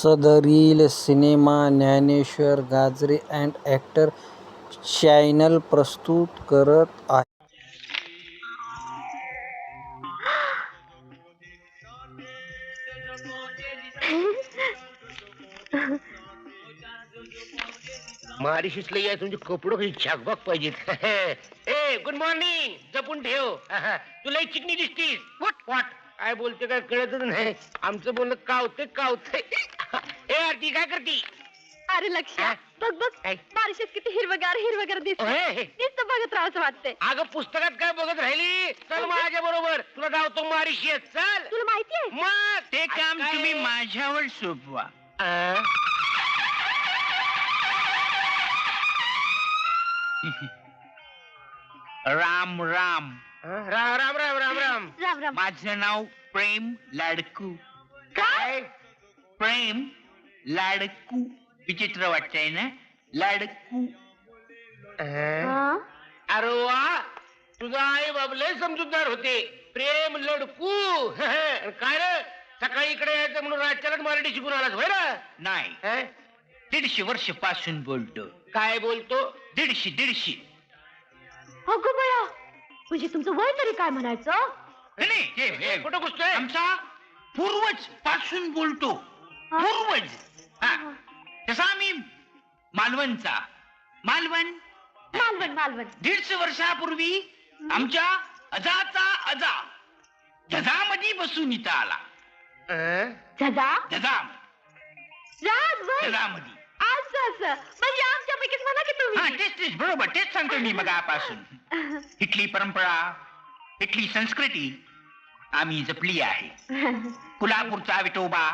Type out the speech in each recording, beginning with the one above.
सदरील cinema Dnyaneshwar Gajare and actor channel प्रस्तुत करत आहे. मारिशिस लई आहे तुमचे कपडे काही झाकबाक पाहिजेत. ए गुड मॉर्निंग, जपून ठेव. तू लई चिकनी दिसतीस. व्हॉट काय बोलते काय कळतच नाही. आमचं बोलणं कावते कावते. ए आरती काय करती? अरे लक्ष्या, बघ बघ काय? बारिशात किती हिरवगार दिसत. ओहे. नुसतं बघत राहावं वाटतंय. अगं पुस्तकात काय बघत राहिली? चल माझ्या बरोबर, तुला धावतो मारिशिस. चल तुला माहितीये मग ते काम काय? तुम्ही माझ्यावर सोपवा. आ? राम राम. राम राम राम राम राम. राम राम. माझं नाव प्रेम लाडकू. काय? प्रेम लाडकू. विचित्र वाटतंय ना? लाडकू. हा? अरे वा, तुझा आई बाबले समजूतदार होते. प्रेम लडकू. काय रे, सकाळी इकडे यायचं म्हणून रातच्यालाच मराठी शिकून आलास होय ना? नाही, हं? 150 वर्ष पासून बोलतो. काय बोलतो? 150. अगं बया, म्हणजे तुमचं वय तरी काय म्हणायचं? नाही, हे कुठं घुसतोय? आमचा पूर्वज पासून बोलतो. हा? पूर्वज. हा. तसा आम्ही मालवणचा. मालवण मालवण 150 वर्षापूर्वी आमच्या अजाचा अजा जजामध्ये बसून इथं आला. हं? जजा जजाम राज वय जजामध्ये. असं म्हणजे आमच्यापैकीच म्हणा की हा, तुम्ही. तेच बरोबर, तेच सांगतो मी मगापासून. इथली परंपरा, इथली संस्कृती आम्ही जपली आहे. कोल्हापूरचा विठोबा,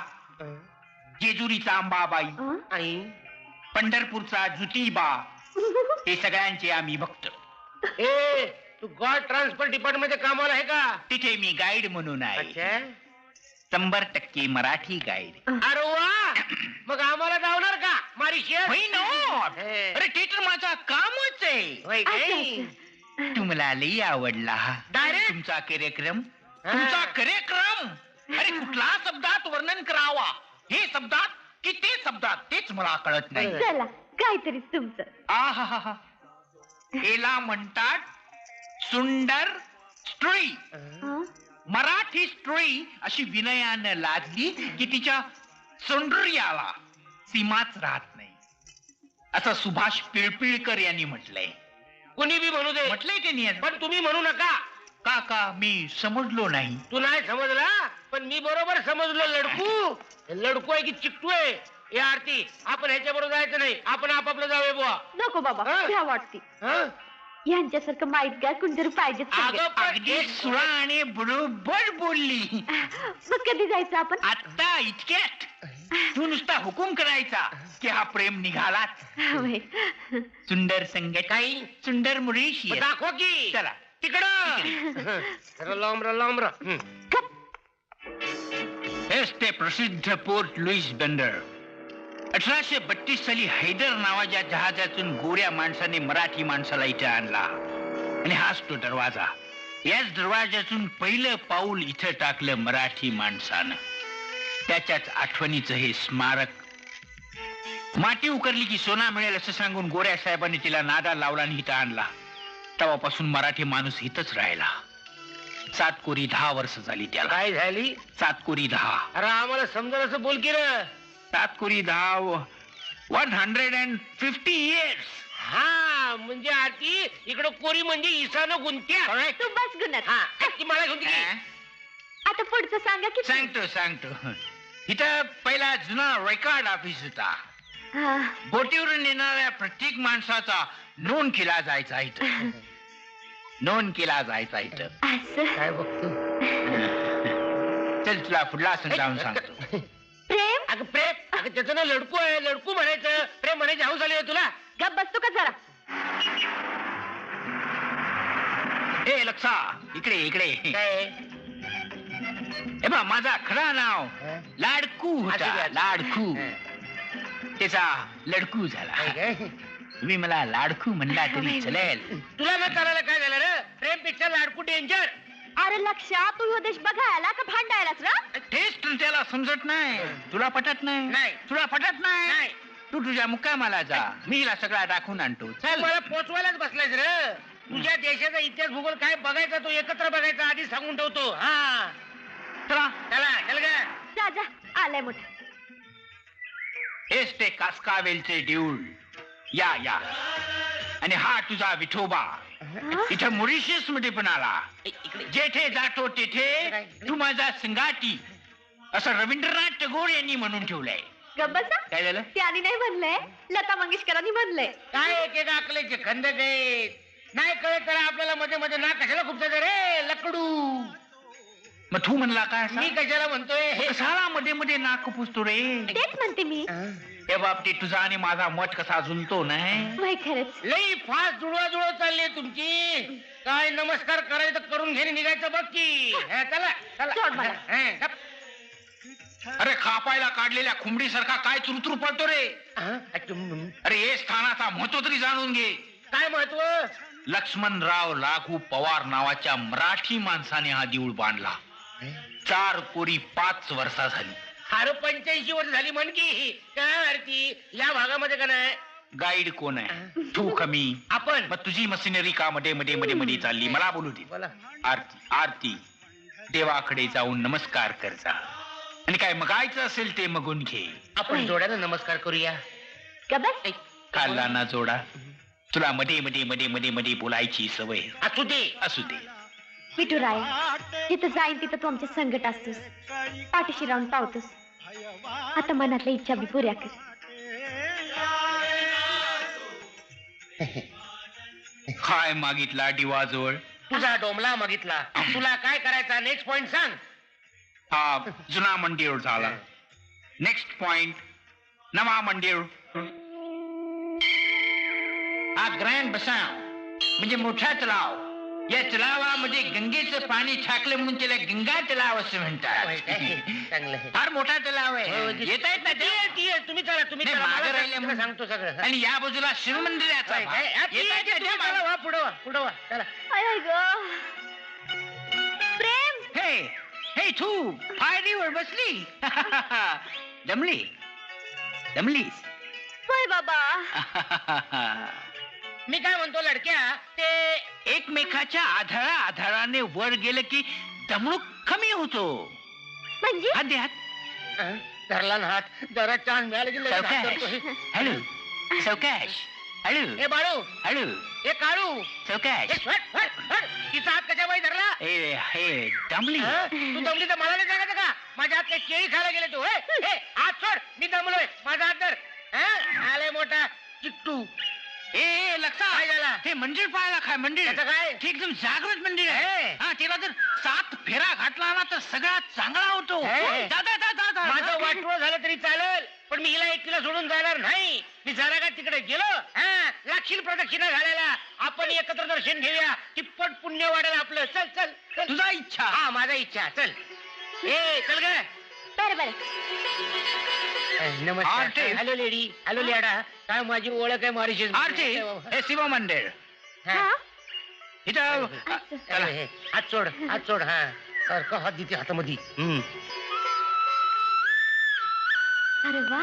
जेजुरीचा अंबाबाई, हं? आई पंढरपूरचा ज्योतिबा, हे सगळ्यांचे आम्ही भक्त. ए, तू गॉड ट्रान्सफर डिपार्टमेंट मध्ये कामाला आहे का? तिथे मी गाईड म्हणून आहे. अच्छा. 100% मराठी गाईड. अरे वा, मग आम्हाला धावणार का मारिशियस? Why not? हे. अरे ते तर माझा कामच आहे. होय काय? तुम्हाला लई आवडला Direct? तुमचा कार्यक्रम. हा. तुमचा कार्यक्रम. अरे कुठला शब्दात वर्णन करावा, हे शब्दात की ते शब्दात, तेच मला कळत नाही. चला काहीतरी तुमचं. आहाहा. याला म्हणतात सुंदर स्त्री. हं? मराठी स्त्री अशी विनयानं लाजली की तिच्या सौंदर्याला सीमाच राहत नाही, असं सुभाष पिळपिळकर यांनी म्हटलंय. कुणी बी म्हणू दे, म्हटलंय त्यांनी. पण तुम्ही म्हणू नका. काका मी समजलो नाही. तू नाही समजला, पण मी बरोबर समजलो. लडकू लडकू आहे की चिकटू आहे? या आरती, आपण ह्याच्या बरोबर जायचं नाही. आपण आपापलं जाऊया बुवा. नको बाबा, हं? भ्या वाटती. हं? यांच्यासारखं माहितगार कोणतरी पाहिजे. अगं पण अगदी सुळा आणि बरोबर बोलली. मग कधी जायचं आपण? आता इतक्यात तू नुसता हुकूम करायचा की हा प्रेम निघालाच. होय. सुंदर संगत, काही सुंदर मुळीशी. मग दाखवा की. चला. तिकडं रलाम. हेच ते प्रसिद्ध पोर्ट लुईस बंदर. 1832 साली हैदर नावाच्या जहाजातून गोऱ्या माणसाने मराठी माणसाला इथे आणला. आणि हाच तो दरवाजा. याच दरवाजातून पहिलं पाऊल इथं टाकलं मराठी माणसानं. त्याच्याच आठवणीचं हे स्मारक. माती उकरली की सोना मिळेल असं सांगून गोऱ्या साहेबांनी तिला नादा लावला आणि इथं आणला. तेव्हापासून मराठी माणूस इथंच राहिला. 7 कोरी 10 वर्ष झाली त्याला. काय झाली? 7 कोरी 10. अरे आम्हाला समजा असं बोल की रे. 7 कोरी 10 150 years. हा म्हणजे आरती, इकडं कोरी म्हणजे ईसानं गुंत्या. तू बस गुन्हात. हा, ती मला घेऊन दे. आता पुढचं सांगा की. सांगतो. इथं पहिला जुना रेकॉर्ड ऑफिस होता. हा. बोटीवरून येणाऱ्या प्रत्येक माणसाचा नोंद केला जायचा इथं. नोंद केला जायचा इथं. असं काय बघतो? चल तुला पुढला असं जाऊन सांगतो. प्रेम. अगं प्रेम, अगं त्याचं ना लडकू आहे. लडकू म्हणायचं. प्रेम म्हणायची हौस आली आहे तुला? गप बसतो का जरा? ए लक्षा, इकडे काय? हे बा, माझा खरा नाव लाडकू होता. आशीर्वाद. लाडकू. हं. त्याचा लडकू झाला. काय? तुम्ही मला लाडकू म्हणला तरी चालेल. तुला न चालायला काय झालं रे? प्रेम पेक्षा लाडकू डेंजर. अरे लक्षा तू ह्यो देश बघायला का भांडायलाच रा? तेच त्याला समजत नाही. तुला पटत नाही? नाही. तुला पटत नाही? नाही. तू तुझ्या मुक्कामाला जा, मी हिला सगळा दाखवून आणतो. चल. मला पोचवायलाच बसलायस रे. तुझ्या देशाचा इतिहास भूगोल काय बघायचा तो एकत्र बघायचा आधी सांगून ठेवतो. हा चला. चला चल ग. जा जा आलाय मोठा. हेच ते कासकावेलचे देऊळ. या या. आणि हा तुझा विठोबा. इथं मॉरिशस मध्ये पण आला. इकडे जेथे जातो तेथे तू माझा संगाती, असं रवींद्रनाथ टागोर यांनी म्हणून ठेवलंय. गब्बसा काय झालं? त्यांनी नाही म्हणलंय, लता मंगेशकरांनी म्हणलंय. काय एकेका अकलेचे खंदक आहेत. नाही कळत तर आपल्याला मध्ये मध्ये ना कशाला खूप रे लकडू. मग तू म्हणला काय असा? मी कशाला म्हणतोय हे कसाला मध्ये मध्ये नाक पुसतो रे? तेच म्हणते मी. त्या बाबतीत तुझा आणि माझा मत कसा जुळतो नाही? वय खरंच. लई फास्ट जुळवा चालली तुमची. काय नमस्कार करायचं तर करून घेणे निघायचं बघ की. हा, चला चला. सोड मला. हा, गप. अरे खापायला काढलेल्या खुंबडीसारखा काय चुरचुर पडतो रे? हा, अच्युम. अरे हे स्थानाचा महत्व तरी जाणून घे. काय महत्व? लक्ष्मणराव लागू पवार नावाच्या मराठी माणसाने हा देऊळ बांधला. 4 कोरी 5 वर्षा झाली. अरे 85 वर्ष झाली म्हण की. काय आरती या भागामध्ये का नाही गाईड कोण आहे? तू कमी. आपण. मग तुझी मशिनरी का मध्ये मध्ये मध्ये मध्ये चालली? मला बोलू दे. बोला. आरती आरती. देवाकडे जाऊन नमस्कार कर जा. आणि काय मगायचं असेल ते मगून घे. आपण जोड्यानं नमस्कार करूया. गब्बस. खाल्ला ना जोडा. तुला मध्ये मध्ये मध्ये मध्ये मध्ये बोलायची सवय असू दे. असू दे. विठुराय जिथं जाईन तिथं तू आमच्या संकट असतोस, पाठीशी राहून पावतोस. आता मनातल्या इच्छा बी पुऱ्या कर. काय मागितला दिवाजवळ? तुझा डोमला मागितला. तुला काय करायचा नेक्स्ट पॉइंट सांग. हा जुना मंदिर झाला. नेक्स्ट पॉइंट नवा मंदिर. हा ग्रँड बसाव म्हणजे मोठा तलाव. या तलावामध्ये गंगेचं पाणी ठाकलं म्हणून त्याला गंगा तलाव असं म्हणतात. चांगलं आहे. फार मोठा तलाव आहे. येत आहेत ना ते? तुम्ही चला तुम्ही नाही, चला. मागं मला राहिल्या म्हणून. सांगतो सगळं. आणि या बाजूला शिवमंदिराचा काय, भाग. काय? येत आहेत ना ते? चला, वा, पुढं वा, पुढं वा. चला. अय ग प्रेम. हे हे तू पायरीवर बसली. दमली दमलीस. होय बाबा. मी काय म्हणतो लडक्या ते एकमेकाच्या आधाराने वर गेलं की दमणूक कमी होतो. म्हणजे हात दे हात. धरला ना हात. जरा चान्स मिळाला की लगेच हात सावकाश करतोय. हळू सावकाश हळू ए बाळू हळू ए काळू ए, सावकाश. हट, हट, हट. तिचा हात कशा बाई धरला? ए हे दमली. हं? तू दमली तर मला नाही सांगायचं का? माझ्या हात काही केळी खायला गेले तू. ए, हात सोड. मी दमलोय. माझा हात धर. हं? आलाय मोठा चिट्टू. ए लक्षा काय झाला? ते मंदिर पाहायला काय मंदिर? त्याचं काय? ते एकदम जागृत मंदिर आहे. हे. हा त्याला जर 7 फेरा घातला ना तर सगळा चांगला होतो. हे. जा, जा, जा, जा, जा. माझं वाटवं झालं तरी चालेल पण मी हिला एकटीला सोडून जाणार नाही. मी जरा का तिकडे गेलो लागशील प्रदक्षिणा घालायला. आपण एकत्र दर्शन घेऊया. तिप्पट पुण्य वाढेल आपलं. चल चल चल. तुझा इच्छा. हा माझा इच्छा. चल ए चल ग. बरं बरं. नमस्कार. Aarti. Hello lady. Hello lady. काय माझी ओळख आहे मॉरिशस. आरती हे शिव मंदिर. हा इथं चला हात सोड. हात सोड. हा सारखं हात देते हातामध्ये. अरे वा.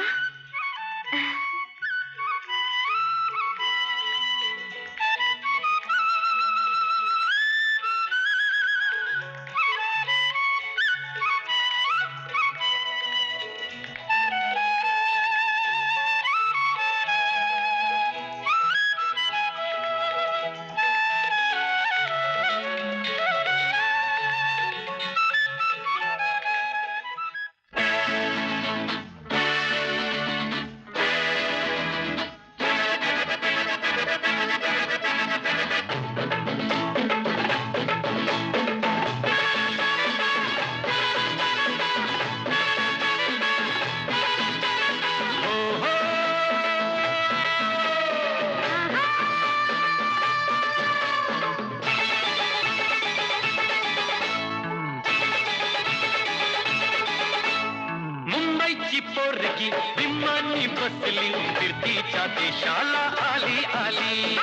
मुंबईची पोरगी विमानी बसली फिरतीच्या देशाला आली आली.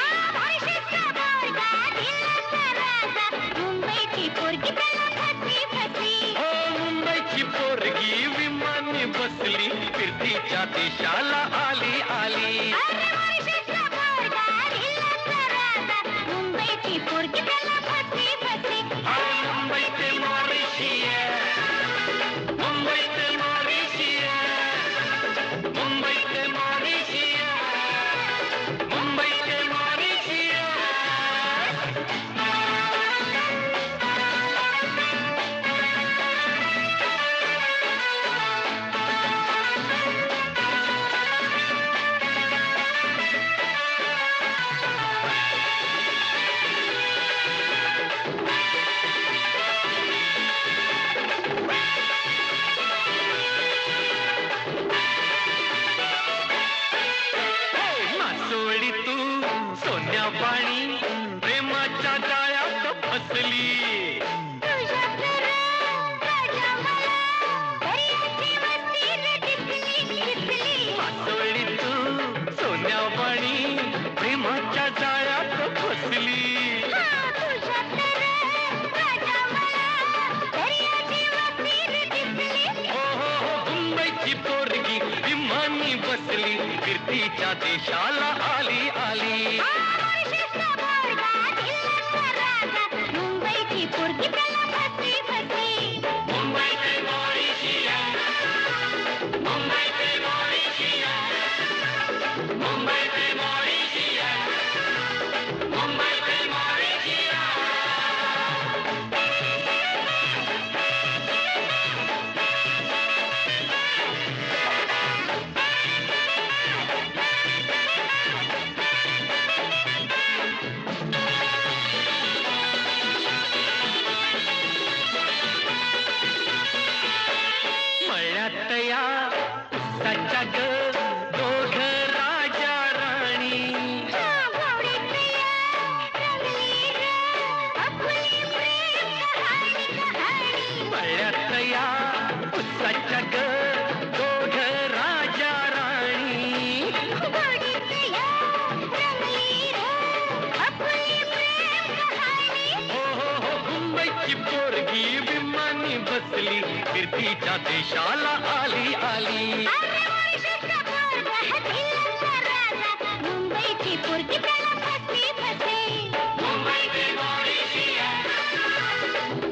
मुंबईची पोरगी बसली फिरतीच्या देशाला आली आली. मुंबईची पोरगी त्याला फसली फसली. मुंबई ते मॉरिशियस, मुंबई ते मॉरिशियस, मुंबई ते मॉरिशियस, मुंबई ते मॉरिशियस. मासोळी तू सोन्या पाणी प्रेमाच्या जाळ्यात फसली. तुझ्या घरात राजा मला दर्याची वस्ती रे दिसली दिसली. मासोळी तू सोन्या पाणी प्रेमाच्या जाळ्यात फसली. तुझ्या घरात राजा मला दर्याची वस्ती रे दिसली. हो हो हो मुंबईची पोरगी विमानी बसली फिरतीच्या देशाला आली आली. मुंबईची पोरगी त्याला फसली फसली. मुंबई ते मॉरिशियस, मुंबई ते मॉरिशियस, मुंबई ते मॉरिशियस, मुंबई ते मॉरिशियस. मळ्यात या उसाच्या ग दोघ राजा राणी. मळ्यात या उसाच्या ग दोघ राजा राणी. हो हो हो मुंबईची पोरगी विमानी बसली फिरतीच्या देशाला आली आली. मुंबईची पोरगी त्याला फसली फसली. मुंबई ते मॉरिशियस,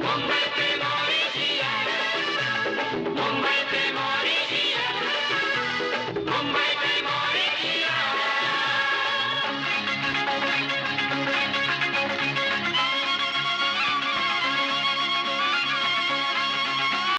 मुंबई ते मॉरिशियस, मुंबई